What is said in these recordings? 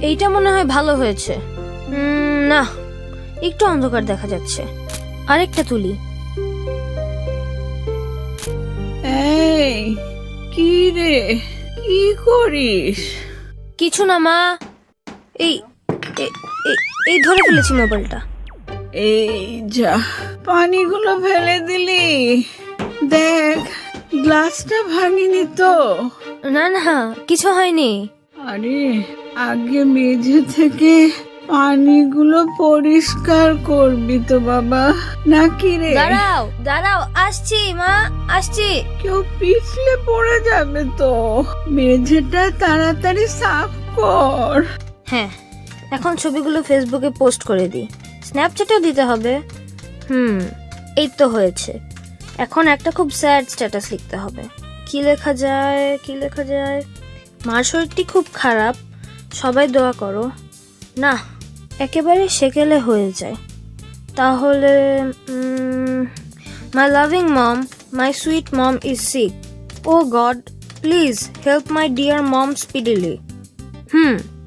এইটা মনে হয় ভালো হয়েছে। না, একটু অন্ধকার দেখা যাচ্ছে। আরেকটা তুলি। এই কি রে, কি করিস? কিছু না মা, এই এ- এই ধরে ফেলেছি মোবাইলটা। এই যা, পানিগুলো ফেলে দিলি। দেখ, গ্লাসটা ভাঙিনি তো? না না, কিছু হয়নি। আরে, আগে মেঝে থেকে পানিগুলো পরিষ্কার করবি তো বাবা, নাকি রে? দাঁড়াও দাঁড়াও, আসছি মা, আসছি। কেউ পিছলে পড়ে যাবে তো। মেঝেটা তাড়াতাড়ি সাফ কর। হ্যাঁ, এখন ছবিগুলো ফেসবুকে পোস্ট করে দিই, স্ন্যাপচ্যাটেও দিতে হবে। এই তো হয়েছে। এখন একটা খুব স্যাড স্ট্যাটাস লিখতে হবে। কি লেখা যায়? মার শরীরটি খুব খারাপ, সবাই দোয়া করো। না, একেবারে সেকেলে হয়ে যায়। তাহলে my loving mom, my sweet mom is sick. Oh god, please help my dear mom speedily.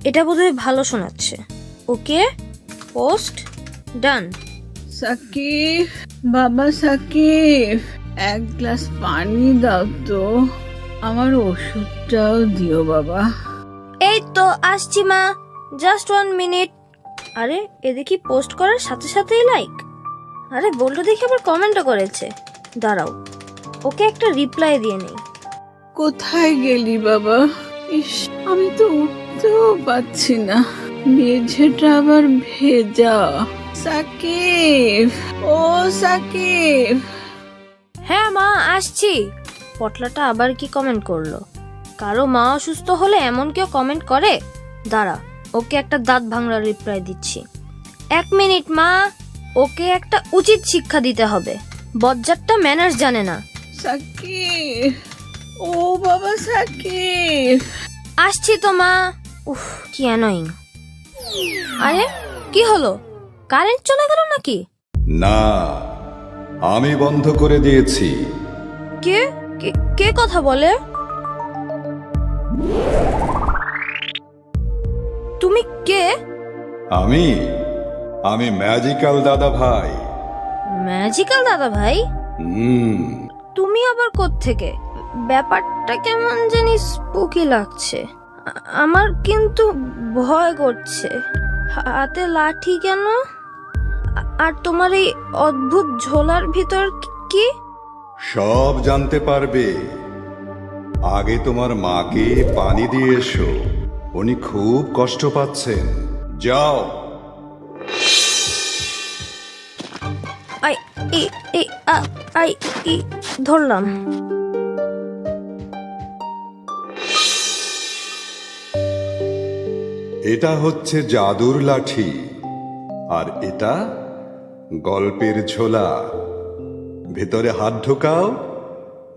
এটা বোধহয় ভালো শোনাচ্ছে। ওকে, পোস্ট ডান। সাকিব, বাবা সাকিব, এক গ্লাস পানি দাও তো। আমার ওষুধটাও দিও বাবা। এই তো আসছি মা, জাস্ট 1 মিনিট। আরে, এ দেখি পোস্ট করার সাথে সাথেই লাইক। আরে, বলতো দেখি আবার কমেন্টও করেছে। দাঁড়াও, ওকে একটা রিপ্লাই দিয়ে নেই। কোথায় গেলি বাবা? ইস, আমি তো উঠতেও পাচ্ছি না, মেঝেটা আবার ভেজা। সাকিব, ও সাকিব। হ্যাঁ মা, আসছি। পটলাটা আবার কি কমেন্ট করলো? কারো মা অসুস্থ হলে এমন কেউ কমেন্ট করে? দাঁড়া, ওকে একটা দাঁত ভাঙড়ার রিপ্লাই দিচ্ছি। 1 মিনিট মা, ওকে একটা উচিত শিক্ষা দিতে হবে। বজ্জাতটা ম্যানার্স জানে না। সাকিব, ও বাবা সাকিব। আসছি তো মা। উফ, কি অ্যানোয়িং। আরে, কি হলো? কারেন্ট চলে গেল নাকি? না, আমি বন্ধ করে দিয়েছি। কে কে কথা বলে? তুমি কে? আমি ম্যাজিক্যাল দাদা ভাই। ম্যাজিক্যাল দাদা ভাই? তুমি আবার কোত্থেকে? ব্যাপারটা কেমন জানি স্পুকি লাগছে। আমার কিন্তু ভয় করছে। হাতে লাঠি কেন? আর তোমার এই অদ্ভুত ঝোলার ভিতর কি? সব জানতে পারবে। আগে তোমার মাকে পানি দিয়ে এসো, উনি খুব কষ্ট পাচ্ছেন। যাও। I E E I E ধরলাম। এটা হচ্ছে জাদুর লাঠি, আর এটা গল্পের ঝোলা। ভেতরে হাত ঢোকাও,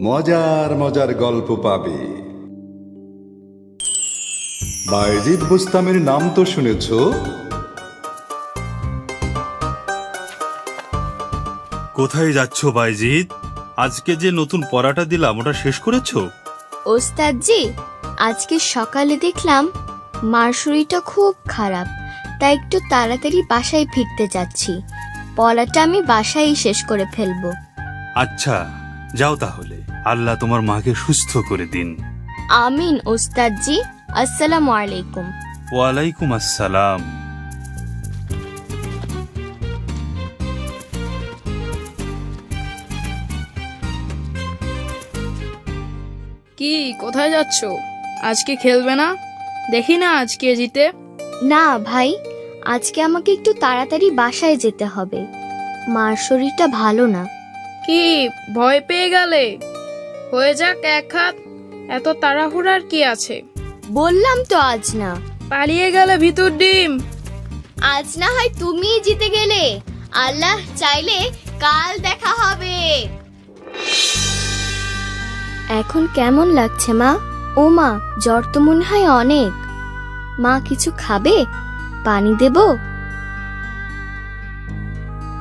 মজার মজার গল্প পাবে। বায়েজিদ বুস্তামের নাম তো শুনেছ? কোথায় যাচ্ছ বাইজিৎ? আজকে যে নতুন পড়াটা দিলাম ওটা শেষ করেছো? ওস্তাদজি, আজকে সকালে দেখলাম মার শরীরটা খুব খারাপ, তাই একটু তাড়াতাড়ি বাসায় ফিরতে যাচ্ছি। পড়াটা আমি বাসায়ই শেষ করে ফেলবো। আচ্ছা, যাও তাহলে। আল্লাহ তোমার মাকে সুস্থ করে দিন। আমিন ওস্তাদজি। আসসালামু আলাইকুম। ওয়ালাইকুম আসসালাম। কি, কোথায় যাচ্ছ? আজকে খেলবে না? দেখি না আজকে জিতে। না ভাই, আজকে আমাকে একটু তাড়াতাড়ি বাসায় যেতে হবে। মার শরীরটা ভালো না। কি, ভয় পেয়ে গেলে? হয়ে যাক এক হাত, এত তাড়াহুড়ার কি আছে? বললাম তো আজ না। পালিয়ে গেলে ভিতর ডিম। আজ না হয় তুমিই জিতে গেলে, আল্লাহ চাইলে কাল দেখা হবে। এখন কেমন লাগছে মা? ও মা, জ্বর তো মনে হয় অনেক। মা কিছু খাবে? পানি দেব?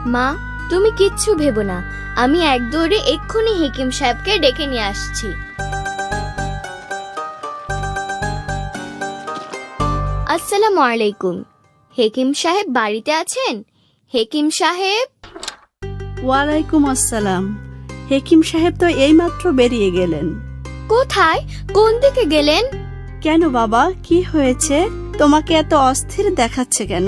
মা, তুমি কিচ্ছু ভেবো না, আমি এক দৌড়ে এক্ষুনি হেকিম সাহেবকে ডেকে নিয়ে আসছি। আসসালামু আলাইকুম। হেকিম সাহেব বাড়িতে আছেন? হেকিম সাহেব। ওয়ালাইকুম আসসালাম। হেকিম সাহেব তো এইমাত্র বেরিয়ে গেলেন। কোথায়? কোন দিকে গেলেন? কেন বাবা, কি হয়েছে? তোমাকে এত অস্থির দেখাচ্ছে কেন?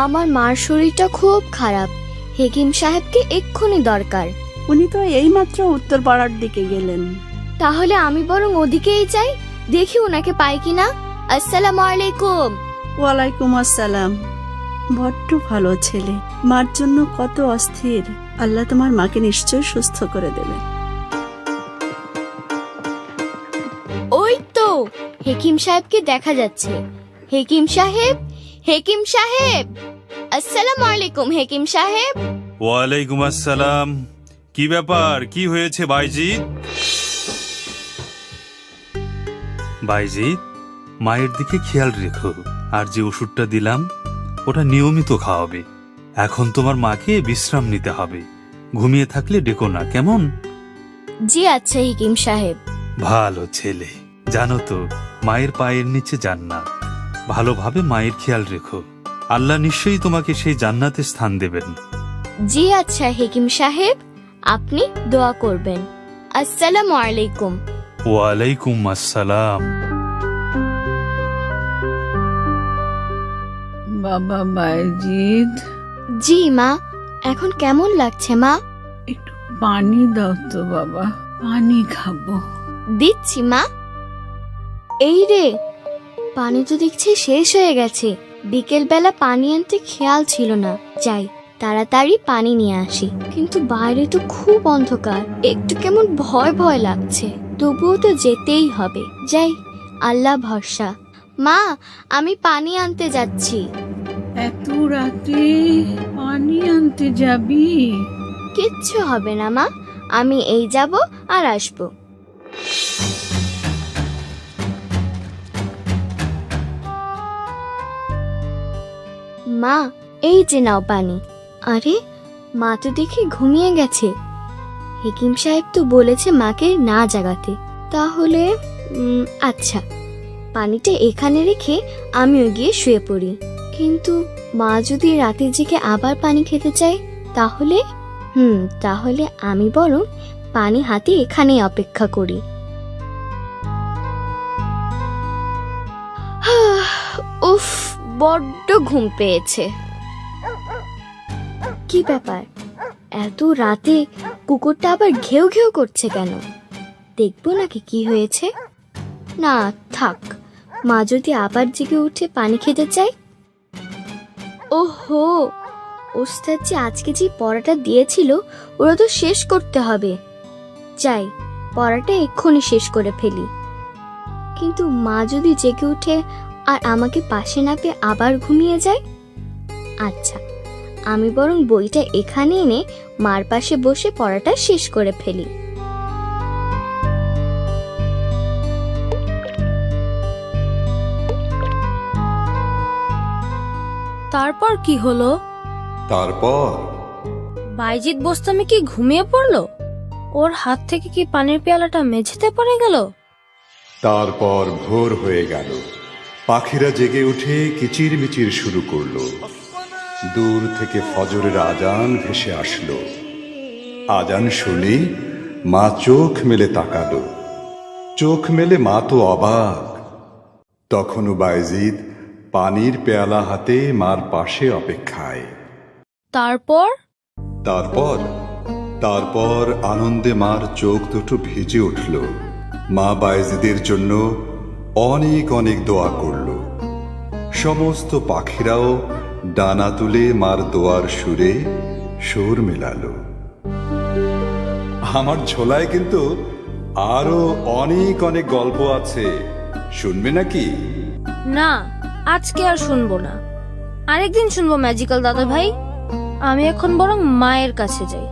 আমার মার শরীরটা খুব খারাপ, হেকিম সাহেবকে এক্ষুনি দরকার। উনি তো এইমাত্র উত্তরপাড়ার দিকে গেলেন। তাহলে আমি বরং ওদিকেই যাই, দেখি ওনাকে পাই কিনা। আসসালামু আলাইকুম। ওয়ালাইকুম আসসালাম। বড্ড ভালো ছেলে, মার জন্য কত অস্থির। আল্লাহ তোমার মাকে নিশ্চয় সুস্থ করে দেবে। ওই তো হেকিম সাহেবকে দেখা যাচ্ছে। হেকিম সাহেব, হেকিম সাহেব। আসসালামু আলাইকুম হেকিম সাহেব। ওয়ালাইকুম আসসালাম। কি ব্যাপার, কি হয়েছে বাইজিৎ? বাইজিৎ, মায়ের দিকে খেয়াল রেখো, আর যে ওষুধটা দিলাম ওটা নিয়মিত খাওয়াবে। এখন তোমার মাকে বিশ্রাম নিতে হবে, ঘুমিয়ে থাকলে ডেকো না, কেমন? জি আচ্ছা হেকিম সাহেব। ভালো ছেলে। জানো তো, মায়ের পায়ের নিচে জান্নাত। ভালোভাবে মায়ের খেয়াল রেখো, আল্লাহ নিশ্চয়ই তোমাকে সেই জান্নাতে স্থান দেবেন। জি আচ্ছা হেকিম সাহেব, আপনি দোয়া করবেন। আসসালামু আলাইকুম। ওয়ালাইকুম আসসালাম। বাবা বাইজিদ, জি মা, এখন কেমন লাগছে মা? একটু পানি দাও তো বাবা, পানি খাবো। দিচ্ছি মা। এই রে, পানি তো দেখছি শেষ হয়ে গেছে। বিকেল বেলা পানি আনতে খেয়াল ছিল না। যাই তাড়াতাড়ি পানি নিয়ে আসি। কিন্তু বাইরে তো খুব অন্ধকার, একটু কেমন ভয় ভয় লাগছে। তবুও তো যেতেই হবে। যাই, আল্লাহ ভরসা। মা, আমি পানি আনতে যাচ্ছি। এত রাতে পানি আনতে যাবি? কিচ্ছু হবে না মা, আমি এই যাব আর আসবো। মা, এই যে নাও পানি। আরে, মা তো দেখি ঘুমিয়ে গেছে। হেকিম সাহেব তো বলেছে মাকে না জাগাতে। তাহলে আচ্ছা, পানিটা এখানে রেখে আমিও গিয়ে শুয়ে পড়ি। কিন্তু মা যদি রাতে জেগে আবার পানি খেতে চায়, তাহলে তাহলে আমি বরং পানি হাতে এখানেই অপেক্ষা করি। উফ, বড্ড ঘুম পেয়েছে। কি ব্যাপার, এত রাতে কুকুরটা আবার ঘেউ ঘেউ করছে কেন? দেখবো নাকি কি হয়েছে। না থাক, মা যদি আবার জেগে উঠে পানি খেতে চায়। ওহো, ওস্তাদ যে আজকে যে পড়াটা দিয়েছিল ওরা তো শেষ করতে হবে। যাই, পড়াটা এক্ষুনি শেষ করে ফেলি। কিন্তু মা যদি জেগে উঠে আর আমাকে পাশে না পেয়ে আবার ঘুমিয়ে যায়। আচ্ছা, আমি বরং বইটা এখানে এনে মার পাশে বসে পড়াটা শেষ করে ফেলি। তারপর কি হলো? তারপর বাইজিৎ বোস্তামি কি ঘুমিয়ে পড়লো? ওর হাত থেকে কি পানির পেয়ালাটা মেঝেতে পড়ে গেল? তারপর ভোর হয়ে গেল। পাখিরা জেগে উঠে কিচিরমিচির শুরু করলো। দূর থেকে ফজরের আজান ভেসে আসলো। আজান শুনে মা চোখ মেলে তাকালো। চোখ মেলে মা তো অবাক। তখনও বাইজিদ পানির পেয়ালা হাতে মার পাশে অপেক্ষায়। তারপর তারপর তারপর আনন্দে মার চোখ দুটো ভিজে উঠল। মা বাইজিদের জন্য অনেক অনেক দোয়া করল। সমস্ত পাখিরাও ডানা তুলে মার দোয়ার সুরে সুর মেলালো। আমার ঝোলায় কিন্তু আরো অনেক অনেক গল্প আছে, শুনবে নাকি? না, আজকে আর শুনবো না, আরেকদিন শুনবো ম্যাজিক্যাল দাদা ভাই। আমি এখন বরং মায়ের কাছে যাই।